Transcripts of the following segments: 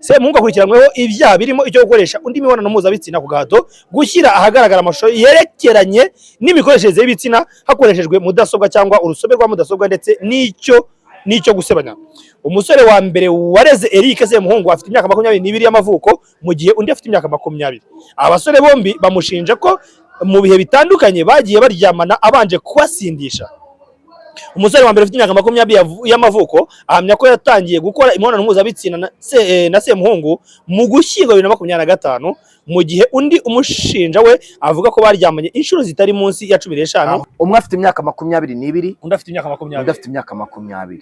Semungu akurikiranyweho ibyaha birimo icyo gukoresha undi mibonano mpuzabitsina ku gahato, gushyira ahagaragara amashusho yerekeranye n'imikoreshereze y'ibitsina hakoreshejwe mudasobwa cyangwa urusobe rwa mudasobwa ndetse n'icyo gusebanya. Umusore wa mbere wareze Eric Semuhungu afite imyaka 22 y'amavuko mu gihe undi afite imyaka 20. Abasore bombi bamushinja ko mu bihe bitandukanye bagiye baryamana abanje kubasindisha. Umusore wa mbere ufite imyaka 20 y'amavuko ahamya ko yatangiye gukora imibonano mpuzabitsina na Semuhungu mu Gushyingo 2025, mu gihe undi umushinja we avuga ko baryamanye inshuro zitari munsi ya 15. Umwe afite imyaka 22, undi afite imyaka 20. undi afite imyaka 20.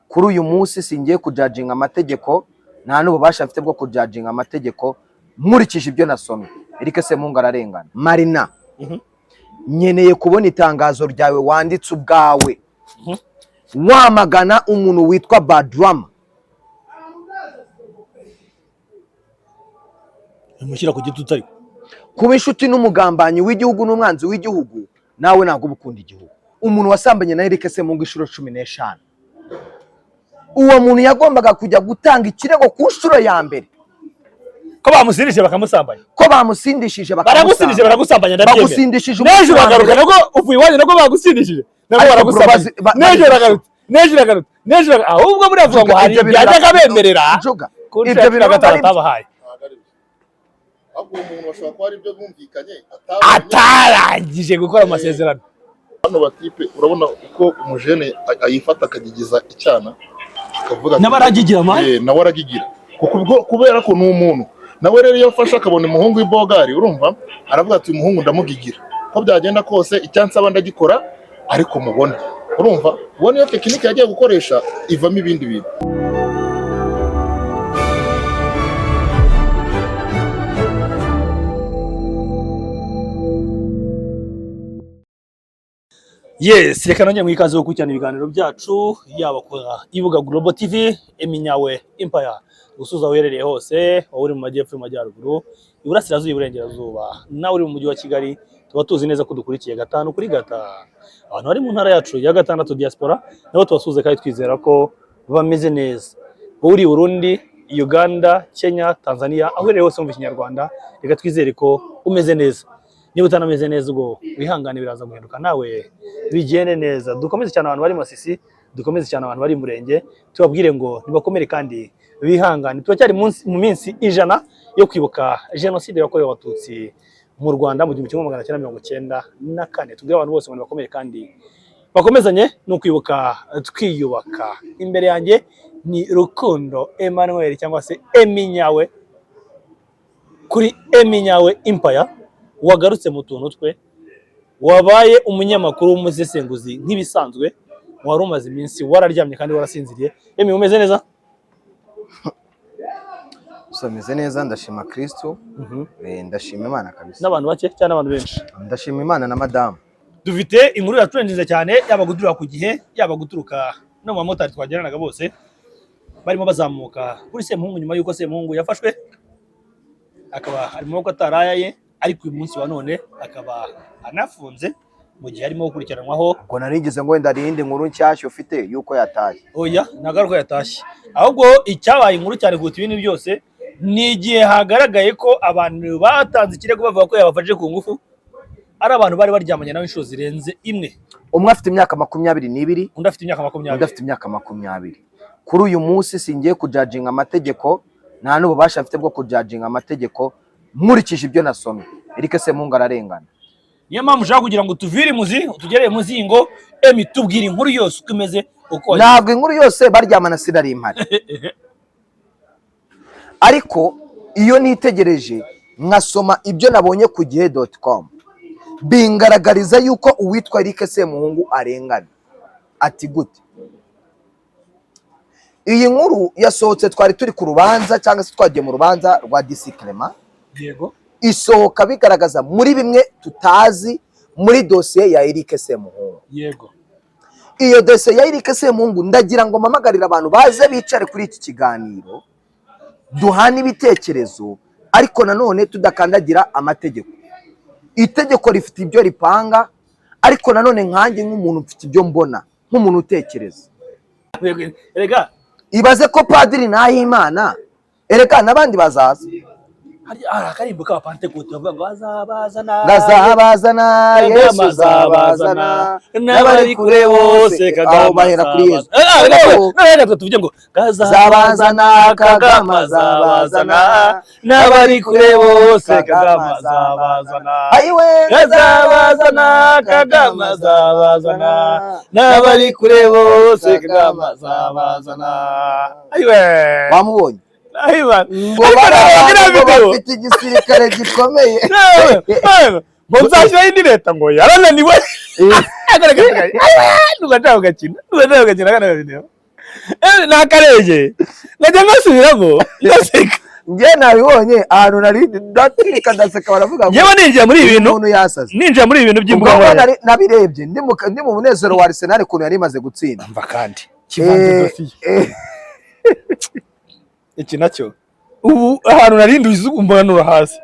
Kuri uyu munsi singiye kujudginga amategeko, nta n'ububasha afite bwo kujudginga amategeko nkurikije ibyo nasomye. Eric Semuhungu ararengana. Marina, nyeneye kubona itangazo ryawe wanditse ubwawe wamagana umuntu witwa Badrama. Mushyira ku giti utari kuba inshuti n'umugambanyi w'igihugu n'umwanzi w'igihugu, nawe ntabwo ubukunda igihugu. Umuntu wasambanye na Eric Semuhungu inshuro 15, uwo muntu yagombaga kujya gutanga ikirego ku nshuro ya mbere. Ko bamusindishije bakamusambanya, ko bamusindishije baragusambanya, bagusindishije nejo bagaruka nako uvuye iwanyu nako bagusindishije nako baragusambanya, nejo bagaruka ahubwo muravuga ngo hari byajyaga bemerera ibyo biragatabahaye. Ahubwo umuntu bashobora kuba ari byo bumvikanye atarangije gukora amasezerano. Hano batipe urabona uko umujene ayifata akagigiza icyana akavuga n'abaragigira nawe aragigira kubera ko ni umuntu nawe rero iyo afashe akabona umuhungu w'ibogari, urumva aravuga ati umuhungu ndamugigira ko byagenda kose icyansaba ndagikora ariko mubona, urumva ubona iyo tekinike yagiye gukoresha ivamo ibindi bintu. Yes, reka nongeye mwikaze wo kucyana ibiganiro byacu yaba kwa Ibuga Global TV, Eminyawe Empire, gusuza werereye hose, uri mu majyepfo y'amajyaruguru, iburasirazuba iburengerazuba, nawe uri mu mujyi wa Kigali, tuba tuzi neza ko dukurikiye 5 kuri 5. Abantu bari mu ntara yacu ya 6 diaspora nabo tubasuze kandi twizera ko bameze neza. Uri Burundi, Uganda, Kenya, Tanzania, aho rero hose mu Kinyarwanda, reka twizere ko umeze neza. Niba utanameze neza ubwo wihangane biraza guhinduka nawe bigende neza. Dukomeze cyane abantu bari Masisi, dukomeze cyane abantu bari Murenge, tubabwire ngo nibakomere kandi bihangane. Turacyari mu minsi 100 yo kwibuka genocide yakorewe Abatutsi mu Rwanda mu 1994. Tubwire abantu bose ngo nibakomere kandi bakomezanye no kwibuka twiyubaka. Imbere yanjye ni Rukundo Emmanuel cyangwa se Eminyawe kuri Eminyawe Empire, wagarutse mu tuntu twe, wabaye umunyamakuru w'umusesenguzi nk'ibisanzwe, wari umaze iminsi wararyamye kandi warasinziriye. Emi, umeze neza? Umeze neza, ndashima Kristo. Ndashima Imana kabisa. N'abantu bake cyane abantu benshi? Ndashima Imana na madame. Dufite inkuru yatwenjeje cyane, yaba guturuka ku gihe, yaba guturuka no mu bamotari twageranaga bose barimo bazamuka kuri Semuhungu nyuma yuko Semuhungu yafashwe akaba ari mu maboko ataraye, ariko uyu munsi wa none akaba anafunze mu gihe arimo gukurikiranwaho. Ngo narigeze ngo wenda arinde inkuru nshyashya ufite yuko yatashye. Oya, nagaruka yatashye. Ahubwo icyabaye inkuru cyane kuruta ibintu byose ni igihe hagaragaye ko abantu batanze ikirego bavuga ko yabafashe ku ngufu ari abantu bari baryamanye nawe inshuro zirenze imwe. Umwe afite imyaka 22, undi afite imyaka 20. undi afite imyaka 20. Kuri uyu munsi singiye kujudginga amategeko, nta n'ububasha afite bwo kujudginga amategeko nkurikije ibyo nasomye. Eric Semuhungu ararengana. Niyo mpamvu ushaka kugira ngo tuvire imuzi, utugereye muzingo, Emi tubwire inkuru yose uko imeze uko. Ntabwo inkuru yose baryamana sinari impari. Ariko iyo nitegereje nkasoma ibyo nabonye ku gihe.com, bingaragariza yuko uwitwa Eric Semuhungu arengana. Ati gute? Iyi nkuru yasohotse twari turi ku rubanza cyangwa se twagiye mu rubanza rwa DC Clement. Yego. Isohoka bigaragaza muri bimwe tutazi muri dosiye ya Eric Semuhungu. Yego. Iyo dosiye ya Eric Semuhungu ndagira ngo mpamagarire abantu baze bicare kuri iki kiganiro, duhana ibitekerezo, ariko nanone tudakandagira amategeko. Itegeko rifite ibyo ripanga, ariko nanone nkanjye nk'umuntu mfite ibyo mbona, nk'umuntu utekereza. Erega ibaze ko Padiri Nahimana ereka n'abandi bazaza hari akarimbo ka Pentecote bavuga ngo bazabazana Yesu azabazana n'abari kure bose aho bahera kuri Yesu reka tuvuge ngo azabazana Kagame azabazana n'abari kure bose Kagame azabazana ayiwe azabazana Kagame azabazana n'abari kure bose Kagame azabazana ayiwe bamubonye ngo bafite igisirikare gikomeye ngo nzashyiraho indi leta ngo yarananiwe ntugashaka ugakina ni akarege nkajya ngasubiramo ngaseka njye nabibonye ahantu nari ndatirika ndaseka baravuga ngo njyewe ninjira muri ibi bintu umuntu yasaze ninjira muri ibi bintu by'imbuga nkoranyambaga nabirebye ndi mu munezero wa Arsenal ukuntu yari imaze gutsinda mva kandi kivanze dosiye iki nacyo ubu ahantu narinduye umbanura hasi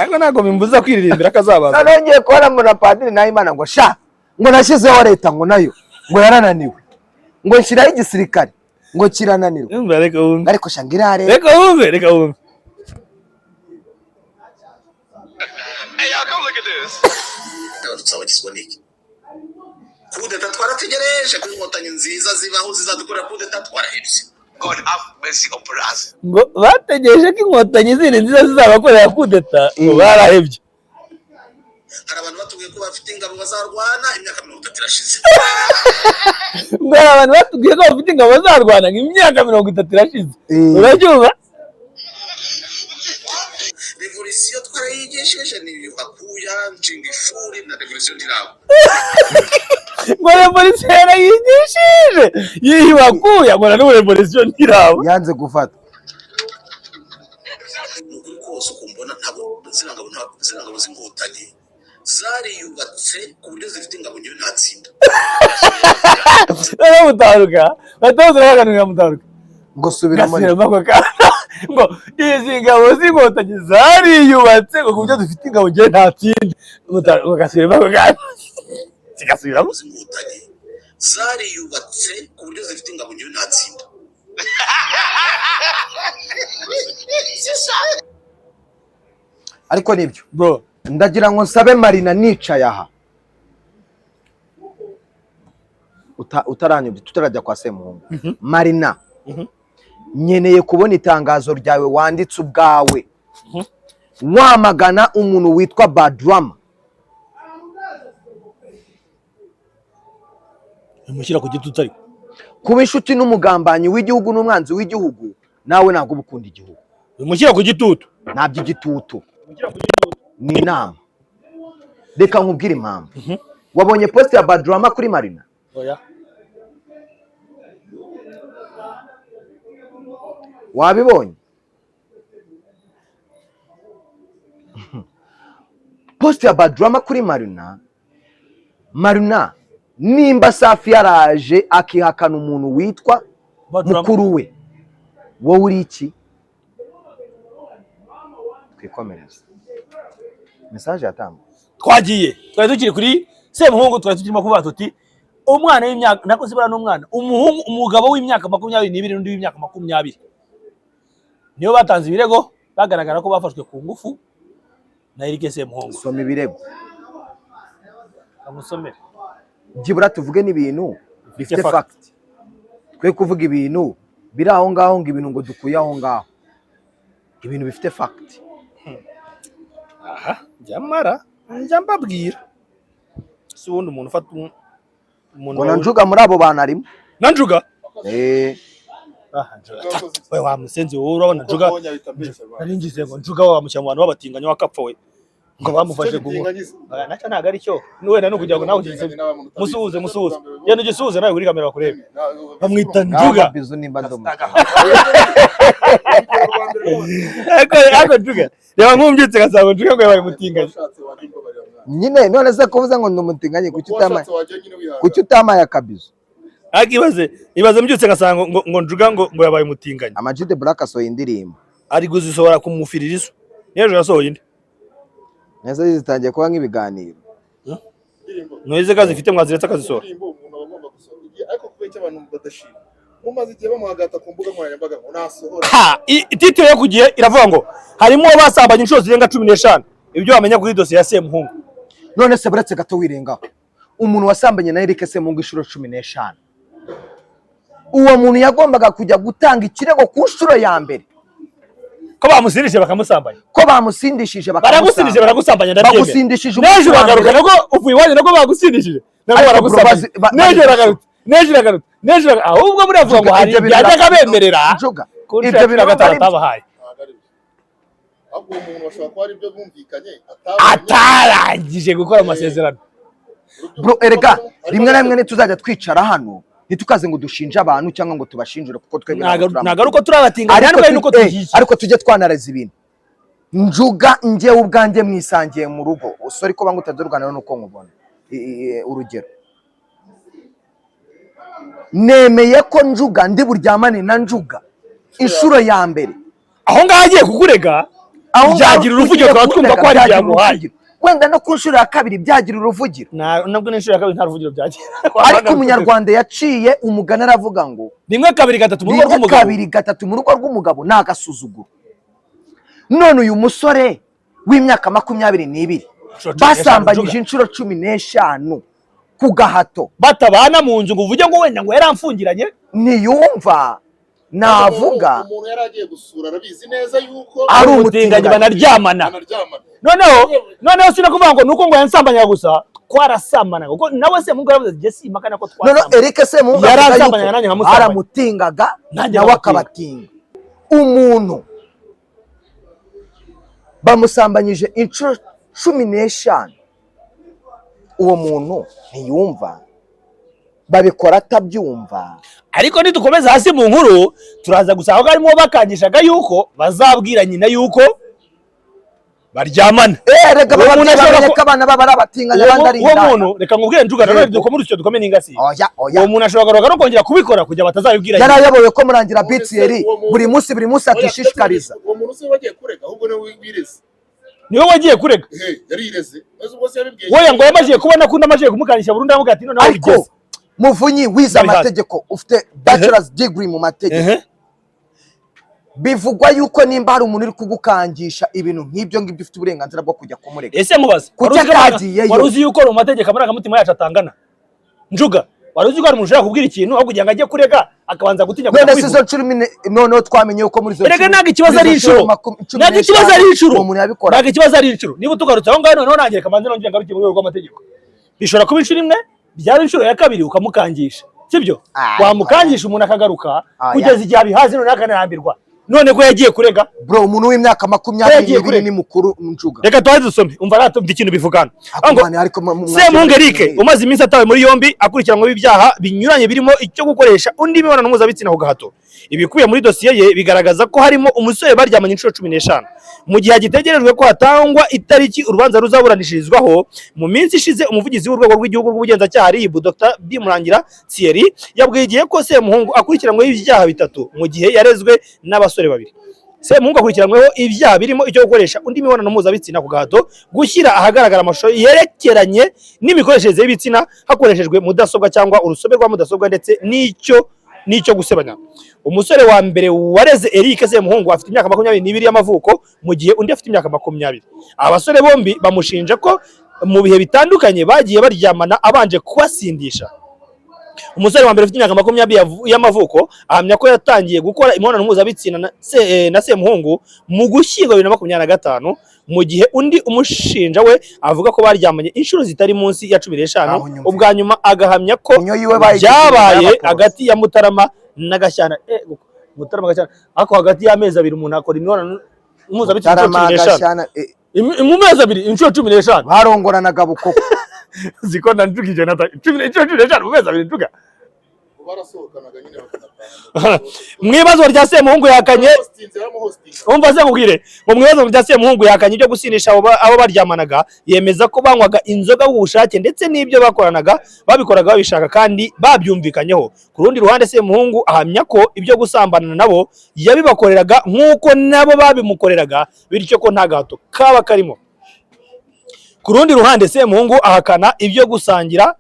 ariko ntabwo bimbuza kwiririmbira akazabaza nongeye kubona mbona padiri Nahimana ngo sha ngo nashyizeho leta ngo nayo ngo yarananiwe ngo nshyiraho igisirikare ngo kirananirwa ariko sha ngira reka wumve kudeta twarategereje ko inkotanyi nziza zibaho zizadukora kudeta twarahebye. God have mercy upon us. ngo bategereje ko inkotanyi zindi nziza zizabakorera kudeta ngo barahebye. Hari abantu batubwiye ko bafite ingabo bazarwana imyaka 30 irashize. ngo hari abantu batubwiye ko bafite ingabo bazarwana imyaka 30 irashize. Urabyumva? Revolution twarayigishije ni bakuya nshinga ishuri na revolution ntirabo. ngo revolution yarayigishije yibakuya ngo na revolution ntirabo yanze gufata nukuri kose ukumbona ntabwo zirangabo z'inkotanyi zariyubatse ku buryo zifite ingabo nyine ntatsinda. mutaruka batoza baganira mutaruka ngo subiramo ngo izi ngabo z'inkotanyi zariyubatse ngo ku buryo zifite ingabo nyine ntatsinda mutaruka gasubiramo zigasubiramo z'inkotanyi zariyubatse ku buryo zifite ingabo nyine ntatsinda. ariko nibyo bro ndagira ngo nsabe Marina nicaye aha utaranyumva tutarajya kwa Semuhungu. Marina nkeneye kubona itangazo ryawe wanditse ubwawe wamagana umuntu witwa Badrama mushyira ku giti utari kuba inshuti n'umugambanyi w'igihugu n'umwanzi w'igihugu nawe ntabwo ubukunda igihugu mushyira ku gitutu ntabyo igitutu ni inama. Reka nkubwire impamvu wabonye post ya Badrama kuri Marina oya wabibonye post ya Badrama kuri Marina nimba Safi yaraje akihakana umuntu witwa mukuru we wowe uri iki? Twikomereza message yatamba twagiye twari tukiri kuri Semuhungu twari tukirimo kuvuga tuti umwana w'imyaka nako sibara n'umwana umuhungu umugabo w'imyaka 22 n'undi w'imyaka 20 niyo batanze ibirego bagaragara ko bafashwe ku ngufu na Eric Semuhungu. soma ibirego amusomere byibura tuvuge n'ibintu bifite fact twe kuvuga ibintu biri aho ngaho ngo ibintu ngo dukuye aho ngaho ibintu bifite fact. aha jamara njya mbabwira si wundi umuntu ufata umuntu ngo Njuga muri abo bantu arimo Njuga we wa musenzi wowe urabona Njuga naringize ngo Njuga wa mushyamba abantu babatinganya wakapfa we ngo bamufashe gumo nacyo ntago ari cyo wenda no kugira ngo nawe musuhuze yenda ugisuhuze nawe kuri kamera bakurebe bamwita Njuga bizu nimba ndomo ako Njuga reba nkumbyitse gasanga Njuga ngo yabaye mutinganya nyine none se kuvuza ngo ndumutinganye kuki utamaye akabizo ibaze mbyutse gasanga ngo Njuga ngo yabaye mutinganya. Ama G The Black asohoye indirimbo ari guzisohora kumufiririzo n'ejo yasohoye indi neza zitangiye kuba nk'ibiganiro noize kazi ifite mwaziretse akazisohora ariko kubera abantu badashima mumaze igihe bamuhagata ku mbuga nkoranyambaga ngo nasohora. Titire yo kugiye iravuga ngo harimo basambanye inshuro zirenga 15. Ibyo wamenya kuri dosiye ya Semuhungu. None se buretse gato wirengaho. Umuntu wasambanye na Eric Semuhungu inshuro 15. Uwo muntu yagombaga kujya gutanga ikirego ku nshuro ya mbere. Ko bamusindishije bakamusambanya. Ko bamusindishije baragusindishije baragusambanya ndabyemera. Bagusindishije nejo bagaruka nako uvuye wanye nako bagusindishije. Nako baragusambanya. Nejo bagaruka. Ahubwo muravuga ngo hari byajyaga bemerera. Ibyo biragatara tabahaye. Ahubwo umuntu bashobora kuba ari byo bumvikanye atarangije gukora amasezerano. Bro erega rimwe na rimwe tuzajya twicara hano ntitukaze ngo dushinje abantu cyangwa ngo tubashinjure kuko twebwe nagaruko turabatinga nuko tugiye ariko tujye twanareza ibintu. Njuga nje ubwanjye mwisangiye mu rugo usori ko bangu utadurugana nuko nkubona urugero nemeye ko Njuga ndi buryamane na Njuga inshuro ya mbere aho ngagiye kukurega byagira uruvugiro kwa twumva ko hari byamuhaye wenda no ku nshuro ya kabiri byagira uruvugiro nabwo n'inshuro ya kabiri nta ruvugiro byagira ariko umunyarwanda yaciye umugani aravuga ngo rimwe kabiri gatatu mu rugo rw'umugabo kabiri gatatu mu rugo rw'umugabo nagasuzuguro. None uyu musore w'imyaka 22 basambanyije inshuro 15 ku gahato batabana mu nzu ngo uvuge ngo wenda ngo yaramfungiranye niyumva navuga umuntu yaragiye gusura arabizi neza yuko ari umutinganye banaryamana. Noneho sinakuvuga ngo nuko ngo yansambanya gusa twarasambana kuko nawe Semuhungu yaravuze Jesse makana ko twasambana. No Eric Semuhungu yaransambanya nanjye nkamusambanya aramutingaga nawe akabatinga. Umuntu bamusambanyije inshuro 15 uwo muntu ntiyumva babikora atabyumva. Ariko nitukomeza hasi mu nkuru turaza gusanga ko harimo bakangishaga yuko bazabwira nyina yuko baryamana. Reka babireka abana baba arabatinganya abandi ari indaya. Uwo muntu reka ngubwire Njuga nawe dukomere icyo dukome n'ingasi. Uwo muntu ashobora garuka no kongera kubikora kujya batazabibwira. Yarayoboye ko murangira BTR buri munsi atishishikariza. Uwo muntu se wagiye kurega ahubwo ne wireze. Niwe wagiye kurega. Yarireze. Ubwo se yabibwiye. Wowe ngo yamajiye kubona ko ndamajiye kumukanisha burundu yamuga ati none aho ugeze. Muvunyi wiza amategeko ufite bachelor's degree mu mategeko. Bivugwa yuko nimba hari umuntu uri kugukangisha ibintu nk'ibyo ngibyo ufite uburenganzira bwo kujya kumurega. Ese mubaze waruzi yuko mu mategeko amaraga mutima yacu atangana. Njuga waruzi ko ari umuntu ushaka kubwira ikintu aho kugira ngo ajye kurega akabanza gutinya kuvuga. None sizo 10 none twamenye uko muri zo. Erega naga ikibazo ari inshuro. Naga ikibazo ari inshuro. Naga ikibazo ari inshuro. Niba tugarutse aho ngaho none nangiye kamanze nongera ngarukiye mu rwego rw'amategeko. Bishobora kuba inshuro imwe byaba inshuro ya kabiri ukamukangisha. Sibyo? Wamukangisha umuntu akagaruka kugeza igihe abihaze none akanarambirwa. None ko yagiye kurega bro umuntu w'imyaka 22 ni mukuru Njuga. Reka twaze dusome umva ratumva ikintu bivugana. Semuhungu Eric umaze iminsi atawe muri yombi akurikiranwe ibyaha binyuranye birimo icyo gukoresha undi mibonano mpuzabitsina ku gahato. Ibikubiye muri dosiye ye bigaragaza ko harimo umusore baryamanye inshuro 15 mu gihe agitegerejwe ko hatangwa itariki urubanza ruzaburanishirizwaho. Mu minsi ishize umuvugizi w'urwego rw'igihugu rw'ubugenzacyaha RIB Dr Bimurangira Thierry yabwiye ko Semuhungu akurikiranwe ibyaha bitatu mu gihe yarezwe n'abasore babiri. Semuhungu akurikiranweho ibyaha birimo icyo gukoresha undi mibonano mpuzabitsina ku gahato, gushyira ahagaragara amashusho yerekeranye n'imikoreshereze y'ibitsina hakoreshejwe mudasobwa cyangwa urusobe rwa mudasobwa ndetse n'icyo gusebanya. Umusore wa mbere wareze Eric Semuhungu afite imyaka 22 y'amavuko mu gihe undi afite imyaka 20. Abasore bombi bamushinja ko mu bihe bitandukanye bagiye baryamana abanje kubasindisha. Umusore wa mbere ufite imyaka 20 y'amavuko ahamya ko yatangiye gukora imibonano mpuzabitsina na Semuhungu mu Gushyingo 2025 mu gihe undi umushinja we avuga ko baryamanye inshuro zitari munsi ya 15 ubwa nyuma agahamya ko byabaye hagati ya Mutarama na Gashyana. Mutarama Gashyana ako hagati y'amezi abiri umuntu akora imibonano mpuzabitsina 15 mu mezi abiri inshuro 15 barongoranaga bukoko ziko ndandukije nata 15 mu mezi abiri nduga barasohokanaga nyine mwibazo rya Semuhungu yakanye umva se nkubwire ngo mwibazo rya Semuhungu yakanye ibyo gusindisha abo baryamanaga, yemeza ko banywaga inzoga ubushake ndetse n'ibyo bakoranaga babikoraga babishaka kandi babyumvikanyeho. Ku rundi ruhande Semuhungu ahamya ko ibyo gusambana nabo yabibakoreraga nk'uko nabo babimukoreraga bityo ko nta gahato kaba karimo. Ku rundi ruhande Semuhungu ahakana ibyo gusangira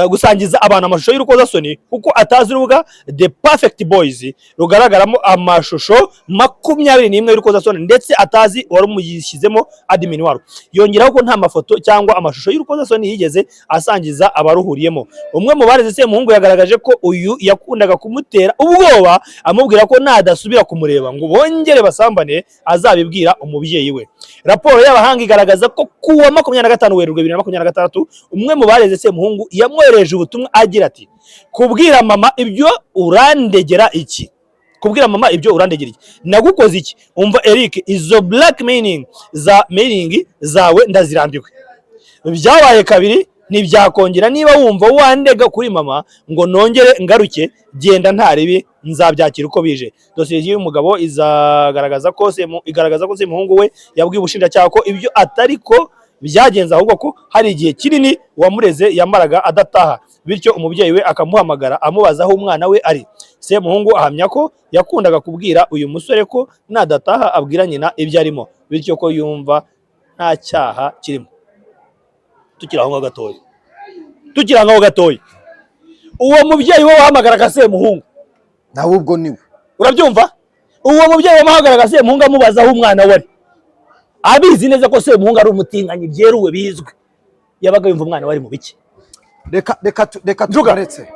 gusangiza abantu amashusho y'urukozasoni kuko atazi urubuga The Perfect Boys rugaragaramo amashusho 21 y'urukozasoni ndetse atazi wari umuyishyizemo admin waro. Yongeraho ko nta mafoto cyangwa amashusho y'urukozasoni yigeze asangiza abaruhuriyemo. Umwe mu bareze Semuhungu yagaragaje ko uyu yakundaga kumutera ubwoba amubwira ko nadasubira kumureba ngo bongere basambane azabibwira umubyeyi we. Raporo y'abahanga igaragaza ko kuwa 25 Werurwe 2026 umwe mu bareze Semuhungu yamwohereje ubutumwa agira ati kubwira mama ibyo urandegera iki, kubwira mama ibyo urandegera iki, nagukoze iki, umva Eric izo black meaning zawe ndazirambiwe. Byabaye kabiri ntibyakongera, niba wumva wandega kuri mama ngo nongere ngaruke genda ntaribi nzabyakira uko bije. Dosiye y'umugabo igaragaza ko Semuhungu we yabwiye ubushinjacyaha ko ibyo atariko byagenze ahubwo ko hari igihe kinini wamureze yamaraga adataha, bityo umubyeyi we akamuhamagara amubaza aho umwana we ari. Semuhungu ahamya ko yakundaga kubwira uyu musore ko nadataha abwira nyina ibyo arimo, bityo ko yumva nta cyaha kirimo. Tukiri aho gatoya uwo mubyeyi we wahamagaraga Semuhungu nawe ubwo niwe urabyumva, uwo mubyeyi wahamagaraga Semuhungu amubaza aho umwana we ari abizi neza ko Semuhungu ari umutinganyi byeruwe bizwe, yabaga yumva umwana wari mu biki. reka tugaretse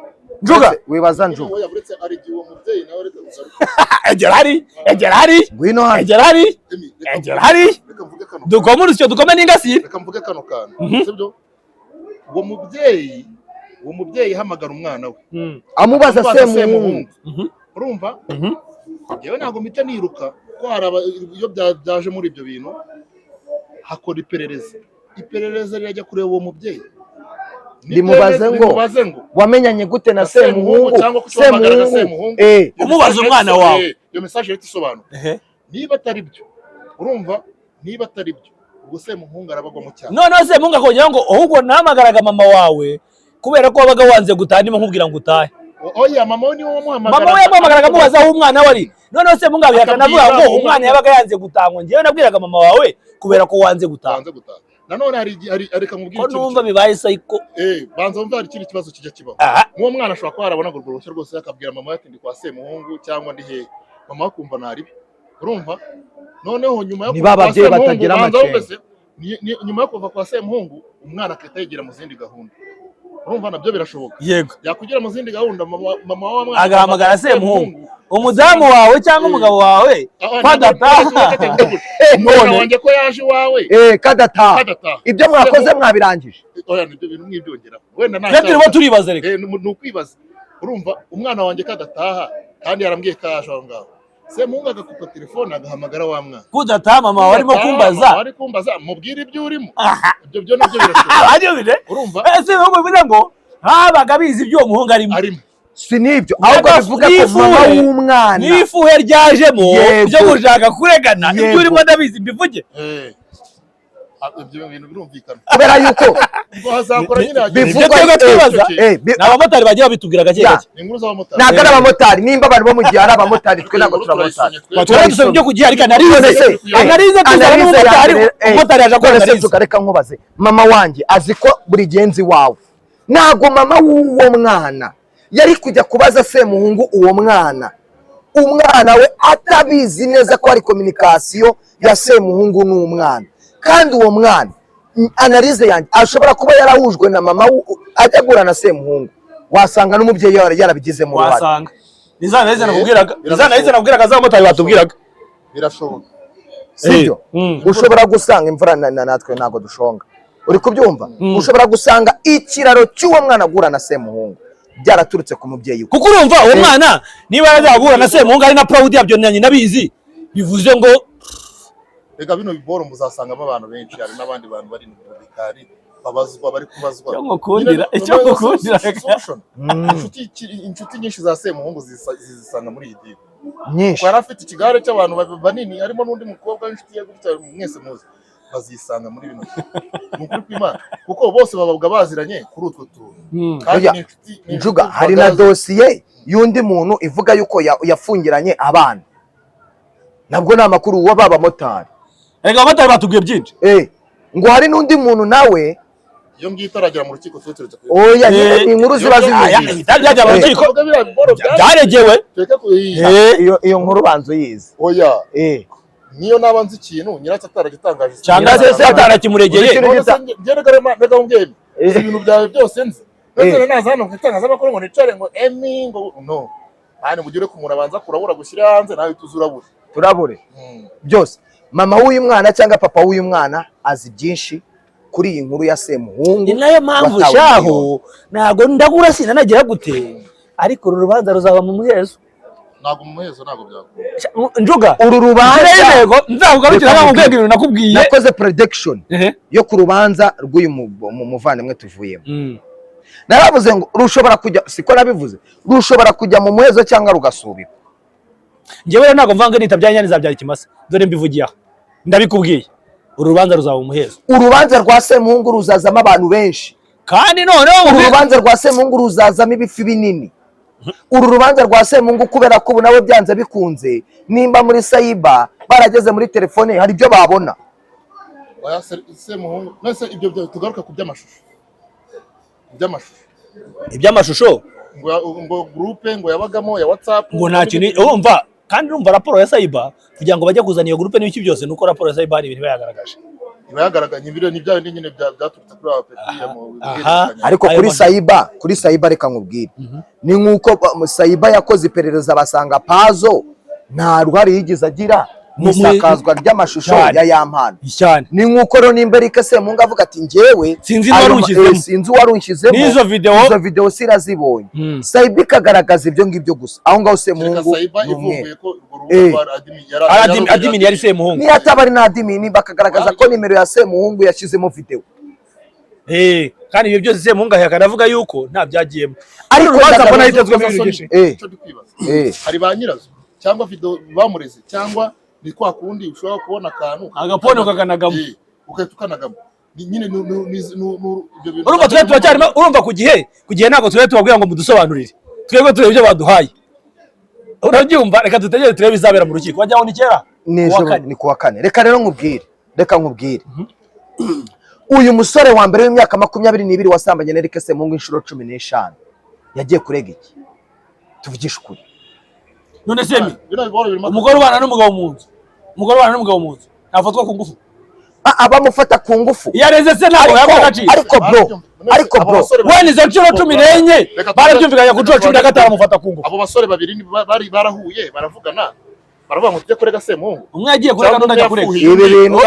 Njuga wibaza Njuga egera hari dukome urusyo dukome n'ingasire. Reka mvuge kano kantu sibyo, uwo mubyeyi yahamagara umwana we amubaza Semuhungu, urumva yewe ntabwo mpita niruka ko hari iyo byaje muri ibyo bintu hakora iperereza rirajya kureba uwo mubyeyi limubaze ngo wamenyanye gute na Semuhungu, umubaza umwana wawe. Iyo message rero isobanura niba atari byo, urumva niba atari byo ubwo Semuhungu arabagwa mu cyane. None Semuhungu akongera ngo ahubwo nahamagaraga mama wawe kubera ko wabaga wanze gutaha ndimo nkubwira ngo utahe. Oya mama we niwe wamuhamagara, mama we yamuhamagaraga amubaza aho umwana we ari. None Semuhungu abihakana avuga ngo umwana yabaga yanze gutaha, ngo njyewe nabwiraga mama wawe kubera ko wanze gutaha. Nanone hari reka mubwire ikintu numva bibaye psycho. Banza umva hari ikindi kibazo kijya kibaho. Uwo mwana ashobora kuba arabona urwo rushya rwose akabwira mama ati ndi kwa Semuhungu cyangwa ndi he, mama akumva naribi, urumva. Noneho nyuma yo kuva kwa Semuhungu, nyuma yo kuva kwa Semuhungu umwana akahita yigira mu zindi gahunda, urumva nabyo birashoboka. Yego yakugira mu zindi gahunda, mama wa mwana agahamagara Semuhungu, umudamu wawe cyangwa umugabo wawe kadataha none wanjye ko yaje wawe kadataha ibyo mwakoze mwabirangije. Oya nibyo bintu mwibyongera wenda nta turimo turibaza reka ni ukwibaza, urumva umwana wanjye kadataha kandi yarambwiye ko yaje aho ngaho. Semuhungu agakupa telefone agahamagara wa mwana kudataha mama wawe arimo kumbaza mubwire ibyo urimo, ibyo nabyo birashoboka, urumva. Semuhungu bivuze ngo habaga bizi ibyo umuhungu arimo. Si nibyo ahubwo bivuga ko mama w'umwana nifuhe ryajemo byo gushaka kuregana ibyo urimo ndabizi mbivuge. Ibyo bintu birumvikana kubera yuko bazakora nyine bivuga twibaza n'abamotari bagiye babitubwira gake gake. Ntabwo ari abamotari, nimba bari bo mu gihe ari abamotari twe ntabwo turabamotari twaradusa byo kugiye ariko analize tuzana n'umumotari yaje akora. Reka nkubaze, mama wanjye azi ko buri genzi wawe, ntabwo mama w'uwo mwana yari kujya kubaza Semuhungu uwo mwana we atabizi neza ko ari communication ya Semuhungu n'umwana, kandi uwo mwana analize yanjye ashobora kuba yarahujwe na mama ajya gura na Semuhungu, wasanga n'umubyeyi yarabigizemo uruhare. Wasanga nizanalize nakubwiraga za motari batubwiraga birashoboka, sibyo? Ushobora gusanga imvura natwe ntago dushonga, uri kubyumva. Ushobora gusanga ikiraro cy'uwo mwana agura na Semuhungu byaraturutse ku mubyeyi we, kuko urumva uwo mwana niba yazagura na Semuhungu ari na proud yabyo nanyi nabizi, bivuze ngo rega bino biboro muzasangamo abantu benshi, hari n'abandi bantu bari mu bikari babazwa bari kubazwa icyo gukundira inshuti nyinshi za Semuhungu zisanga muri iyi dini nyinshi. Yari afite ikigare cy'abantu banini, harimo n'undi mukobwa w'inshuti ye gutya mwese muzi, bazisanga muri bino n'ukuri kw'Imana kuko bose babaga baziranye kuri utwo tuntu. Kandi Njuga hari na dosiye y'undi muntu ivuga yuko yafungiranye abana, nabwo ni amakuru w'abamotari. Rega abamotari batubwiye byinshi ngo hari n'undi muntu nawe iyo ngiyo itaragera mu rukiko tuba turetse oya ni inkuru ziba zimeze byajya mu rukiko byaregewe iyo nkuru banzo yize oya niyo naba nzi ikintu nyiracyo ataragitangaje cyangwa se atarakimuregeye reka mbwene ibintu byawe byose nzi none naza hano mu itangazamakuru ngo nicare ngo emi ngo no hano mugire ku muntu abanza kurabura gushyira hanze nawe tuzurabura turabure byose mama w'uyu mwana cyangwa papa w'uyu mwana azi byinshi kuri iyi nkuru ya Semuhungu. Ni nayo mpamvu shaho ntago ndagura sinanagira gute ariko uru rubanza ruzaba mu muhezo. Ntago mu muhezo ntago byakora. Njuga uru rubanza yego nzavugarukira nko mbega ibintu nakubwiye. Nakoze prediction yo ku rubanza rw'uyu muvandimwe tuvuyemo. Naravuze ngo rushobora kujya siko nabivuze. Rushobora kujya mu muhezo cyangwa rugasubika. Ngewe ntago mvanga nitabyanya nizabyara ikimasa. Dore mbivugiye aho. Ndabikubwiye. Urubanza ruzaba umuhezo. Urubanza rwa Semuhungu ruzazamo abantu benshi. Kandi noneho urubanza rwa Semuhungu ruzazamo ibifi binini. Uru rubanza rwa Semuhungu kubera ko nawe byanze bikunze nimba muri Saiba barageze muri telefone hari ibyo babona. Oya Semuhungu nese ibyo tugaruka ku by'amashusho. Iby'amashusho ngo groupe ngo yabagamo ya WhatsApp ngo nta kintu urumva kandi urumva raporo ya Saiba kugira ngo bajye kuzana iyo groupe n'ibiki byose nuko raporo ya Saiba hari ibintu bayagaragaje. Bayagaraganye ibiro ni bya nyine byaturutse kuri abapetiye mu ariko kuri Saiba reka nkubwire ni nkuko Saiba yakoze iperereza basanga Pazo nta ruhari yigize agira nisakazwa ry'amashusho ya yampana ni nkuko ro nimberike Semuhungu avuga ati ngewe sinzi warunshizemo nizo video sirazibonye Saiba ikagaragaza ibyo ngibyo gusa aho ngaho Semuhungu admin yari Semuhungu ni atabari na admin bakagaragaza ko nimero ya Semuhungu yashizemo video kandi ibyo byose Semuhungu yakanavuga yuko nta byagiyemo ariko bazabona hitezwe byinshi hari ba nyirazo cyangwa video bamureze cyangwa ni kwa kundi ushobora kubona akantu agapono kakanagamo ukatukanagamo nyine urumva twe turacyarimo urumva ku gihe ntabwo twe tubabwira ngo mudusobanurire twebwe turebe ibyo baduhaye urabyumva reka dutegere turebe bizabera mu rukiko wajyaho ni kera ni kuwa kane reka rero nkubwire uyu musore wa mbere w'imyaka 22 wasambanye na Eric Semuhungu inshuro 15 yagiye kurega iki tuvugisha ukuri none semi umugore ubana n'umugabo mu nzu nafatwa ku ngufu abamufata ku ngufu yareze se ntabwo yabagaci ariko bro wene izo nshuro 14 barabyumvikanya ku 15 amufata ku ngufu abo basore babiri bari barahuye baravugana baravuga ngo tujye kurega Semuhungu umwe yagiye kurega n'undi ajya kurega ibi bintu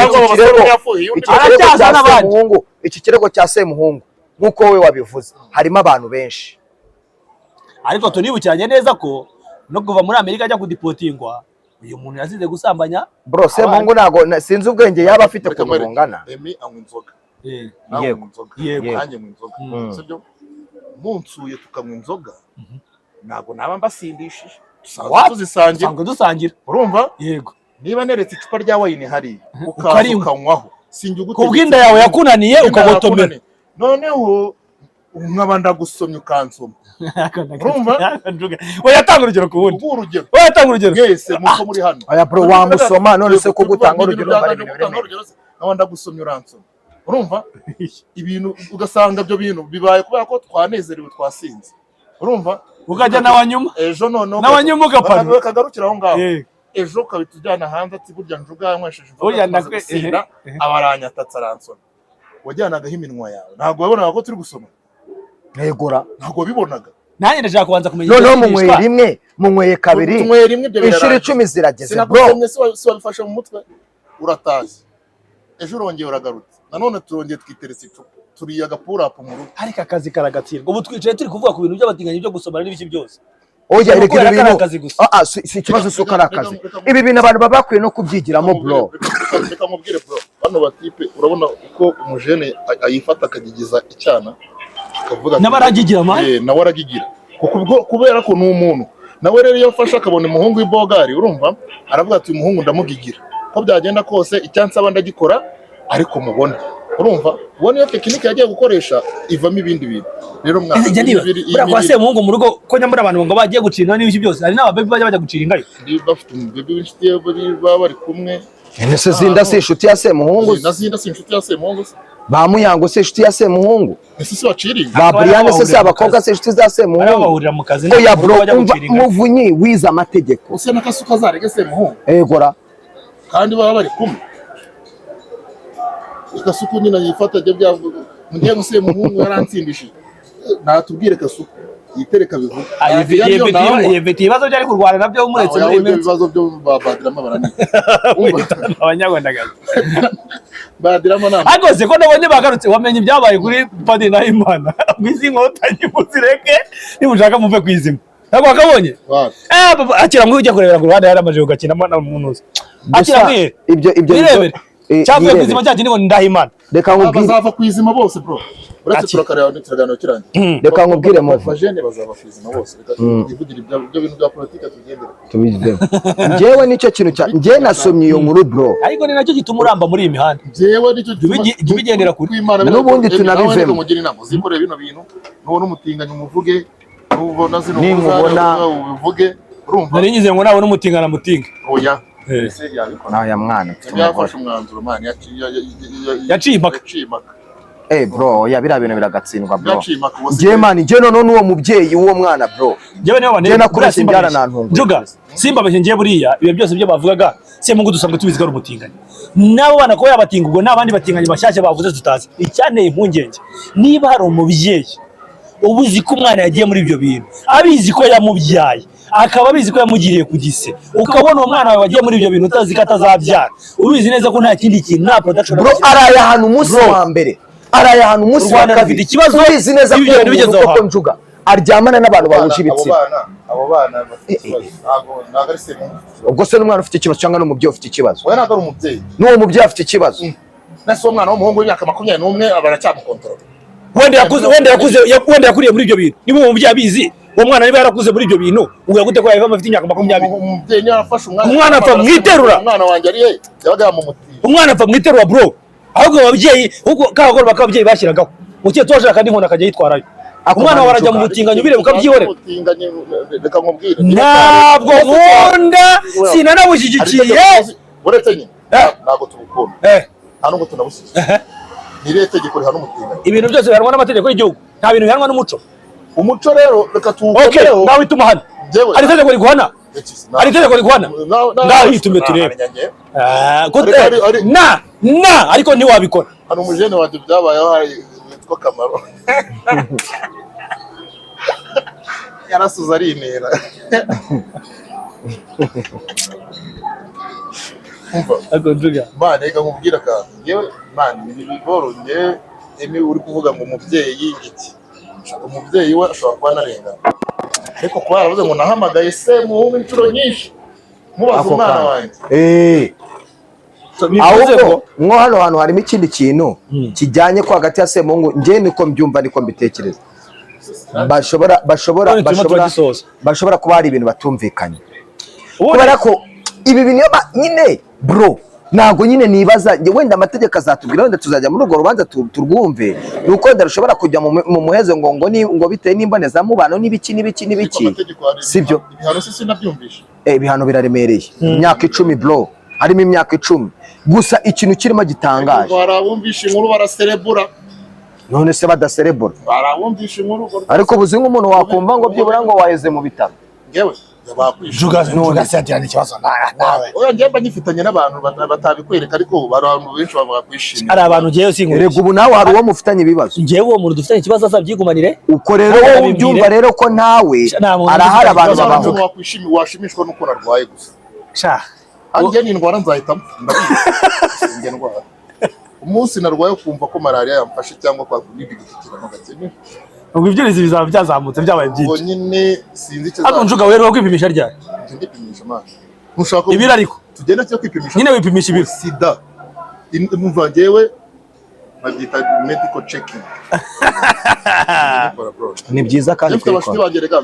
iki kirego cya Semuhungu nkuko we wabivuze harimo abantu benshi ariko tunibukiranye neza ko no kuva muri Amerika ajya kudipotingwa uyu muntu yazize gusambanya bro Semuhungu nago sinzi ubwenge yaba afite ku mungana emi anywa inzoga yego nanjye mu inzoga sibyo munsuye tukanywa inzoga nago naba mbasindishije dusangira urumva yego niba neretse icupa rya wine hari ukanywaho kubwinda yawe yakunaniye ukagotomera noneho nkaba ndagusomye ukansoma urumva we yatanga urugero ku wundi mwese muko muri hano aya bro wamusoma none se ko gutanga urugero nkaba ndagusomye uransoma urumva ibintu ugasanga byo bintu bibaye kubera ko twanezerewe twasinze urumva ukajya nawanyuma ejo none nawanyuma ugapana kagarukira aho ngaho ejo kabitujyana hanze ati burya njuga yanywesheje uvuga abaranyatatse aransoma wajyanagaho iminwa yawe ntabwo wabonaga ko turi gusoma negora ntabwo bibonaga nanjye ndashaka kubanza kumenya no munyweye rimwe munyweye kabiri inshuro 10 zirageze bro si wabifashe mu mutwe uratazi ejo urongeye uragarutse nanone turongeye twiteretse icupa turiye agapurapu mu rugo ariko akazi karagatsirwa ubu twicaye turi kuvuga ku bintu by'abatinganyi byo gusomana n'ibiki byose oya reka ibintu si ikibazo suko ari akazi ibi bintu abantu baba bakwiye no kubyigiramo bro reka mubwire bro bano batipe urabona uko umujene ayifata akagigiza icyana akavuga n'abaragigira nawe aragigira kubera ko ni umuntu nawe rero iyo afashe akabona umuhungu w'ibogari urumva aravuga ati uyu muhungu ndamugigira ko byagenda kose icyansaba ndagikora ariko mubona urumva ubona iyo tekinike yagiye gukoresha ivamo ibindi bintu rero mwana kwa Semuhungu mu rugo ko nyamara abantu ngo bagiye gucina n'ibiki byose hari n'ababebi bajya gucira ingayo bafite umubebi w'inshuti baba bari kumwe ese zinda si inshuti ya Semuhungu zinda si inshuti ya Semuhungu ba Muyango se inshuti ya Semuhungu, ese si baciringa ba Brian se abakobwa se inshuti za Bari Semuhungu. bahurira mu kazi Oya bro, Muvunyi wize amategeko. use n'akasuka zarege Semuhungu Egora kandi baba bari kumwe. Kasuku nyina yifata byo byavuga mugiye guse Muhungu yarantsindishije natubwire Kasuku yitereka bivuga yeveti ibibazo byari kurwana nabyo umuretse muri iminsi ibibazo byo badirama barani abanyarwanda badirama nama agose ko nabonye bagarutse wamenye ibyabaye kuri Padiri Nahimana mwizi nkotanyi muzireke nimushaka muve kwizima ntabwo wakabonye akira mwe ujya kurebera ku ruhande yaramaje ugakina na munuzi akira mwe ibyo cyavuye kwizima cyaki nibo Ndahimana reka nkubwire bazava kwizima bose bro uretse turakareba n'ikiragano kiranye reka nkubwire mu bajene bazava kwizima bose reka tuvugira ibyo bintu bya politike tubigendera njyewe nicyo kintu cya njye nasomye iyo nkuru bro ariko ni nacyo gituma uramba muri iyi mihanda njyewe nicyo tubigendera kuri n'ubundi tunabivemo mugira inama zikoreye bino bintu nubona umutinganya umuvuge nubona zino ubivuge urumva nari nyize ngo nawe n'umutingana mutinga oya naya mwana yafashe umwanzuro man yaciye impaka bro biriya bintu biragatsindwa bro njye man njye none n'uwo mubyeyi w'uwo mwana bro njyewe niyo njye nakurase imbyara nantungu Juga simba beshe njye buriya ibi byose byo bavugaga Semungu dusanzwe tubizi ko umutinganya nabo bana ko yabatinga ubwo nabandi batinganye bashyashya bavuze tutazi icyanteye impungenge niba hari umubyeyi ubuzi ko umwana yagiye muri ibyo bintu abizi ko yamubyaye akaba abizi ko yamugiriye ku gise ukabona uwo mwana wawe wagiye muri ibyo bintu utazi ko atazabyara ubizi neza ko nta kindi kintu nta production bro araye ahantu umunsi wa mbere araye ahantu umunsi wa kabiri ikibazo ubizi neza ko Njuga aryamana n'abantu bahuje ibitsina abo bana bafite ikibazo ntabwo ari Semungu ubwo se n'umwana ufite ikibazo cyangwa n'umubyeyi ufite ikibazo oya ntabwo ari umubyeyi n'uwo mubyeyi afite ikibazo nase umwana w'umuhungu w'imyaka 21 baracyamukontorora wenda yakuriye muri ibyo bintu niba uwo mubyeyi abizi uwo mwana niba yarakuze muri ibyo bintu uvuga gute ko yava afite imyaka 20 umubyeyi niba afashe umwana apfa mwiterura umwana wanjye ari he yabaga yamumutiye umwana apfa mwiterura bro ahubwo ababyeyi kagorba kababyeyi bashyiragaho mukiye twashaka n'inkona akajya yitwarayo umwana warajya mu butinganyi ubire mukabyihorera reka nkubwire ntabwo nkunda sinanabushyigikiye uretse nyine ntabwo tubukunda nta nubwo tunabusize ni irihe tegeko rihana umutinganyi ibintu byose bihanwa n'amategeko y'igihugu nta bintu bihanwa n'umuco umuco rero reka tuwukomereho nawe ituma hano hari itegeko riguhana hari itegeko riguhana ngaho itume turebe ariko ntiwabikora hano umujene wanjye byabayeho hari witwa Kamaro yarasuze arinera Mana reka nkubwira akantu yewe Mana nibigoranye emi uri kuvuga ngo umubyeyi iki umubyeyi we ashobora kuba anarengana ariko kuba yaravuze ngo nahamagaye Semungu inshuro nyinshi mubaza umwana wanjye ahubwo mwo hano hantu harimo ikindi kintu kijyanye ko hagati ya Semungu njye niko mbyumva niko mbitekereza bashobora kuba hari ibintu batumvikanye kubera ko ibi bintu nyine bro ntabwo nyine nibaza wenda amategeko azatubwira wenda tuzajya muri urwo rubanza turwumve nuko ndashobora kujya mu muhezo ngo bitewe n'imbonezamubano n'ibiki sibyo ibihano se sinabyumvisha ibihano biraremereye imyaka 10 bro harimo imyaka 10 gusa ikintu kirimo gitangaje barabumvisha inkuru baraserebura none se badaserebura barabumvisha inkuru ariko ubuzi nk'umuntu wakumva ngo byibura ngo waheze mu bitaro ngewe oya njyemba nyifitanye n'abantu batabikwereka ariko abantu benshi bavuga kwishimira ari abantu ngewe sinkuru rego ubu nawe hari uwo mufitanye ibibazo ngewe uwo muntu dufitanye ikibazo azabyigumanire uko rero wowe ubyumva rero ko nawe arahari abantu babavuga washimishwa n'uko narwaye gusa njye ni indwara nzahitamo ndabizi ndwara umunsi narwaye ukumva ko malaria yamfashe cyangwa kwa nibigikiramo gakene ubwo ibyurizi bizaba byazamutse byabaye byinshi nyine sinzi icyo hano Njuga rero kwipimisha ryari ndipimisha man ntushaka ibira ariko tugenda cyo kwipimisha nyine wipimisha ibiro sida umva ngewe babyita medical checking ni byiza kandi mfite abashiti bangereka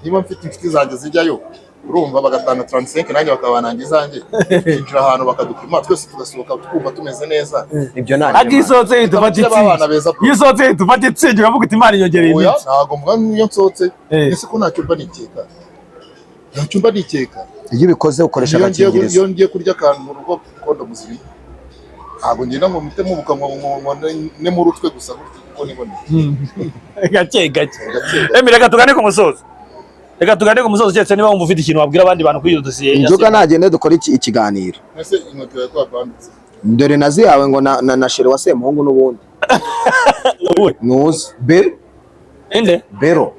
niba mfite inshuti zanjye zijyayo urumva bagatanga 35 nanjye bakabanangiza izanjye kinjira ahantu bakadupima twese tugasohoka twumva tumeze neza ibyo nani agisotse itufata yisotse itufata itsinje ukavuga uti Imana inyongereye iminsi ntago mvuga niyo nsotse ese ko ntacyo mba nikeka iyo ubikoze ukoresha agakingirizo iyo ngiye kurya akantu mu rugo kondo muzima ntabwo ngenda ngo mpite mubuka ngo ne mu rutwe gusa kuko nibone gake reka tugane ku musozo cyetse niba wumva ufite ikintu wabwira abandi bantu kuri iyo dosiye inzoga nagende dukora ikiganiro ese inkweto yawe twapanditse dore nazi yawe ngo na shere wa Semuhungu n'ubundi nuzi inde Bero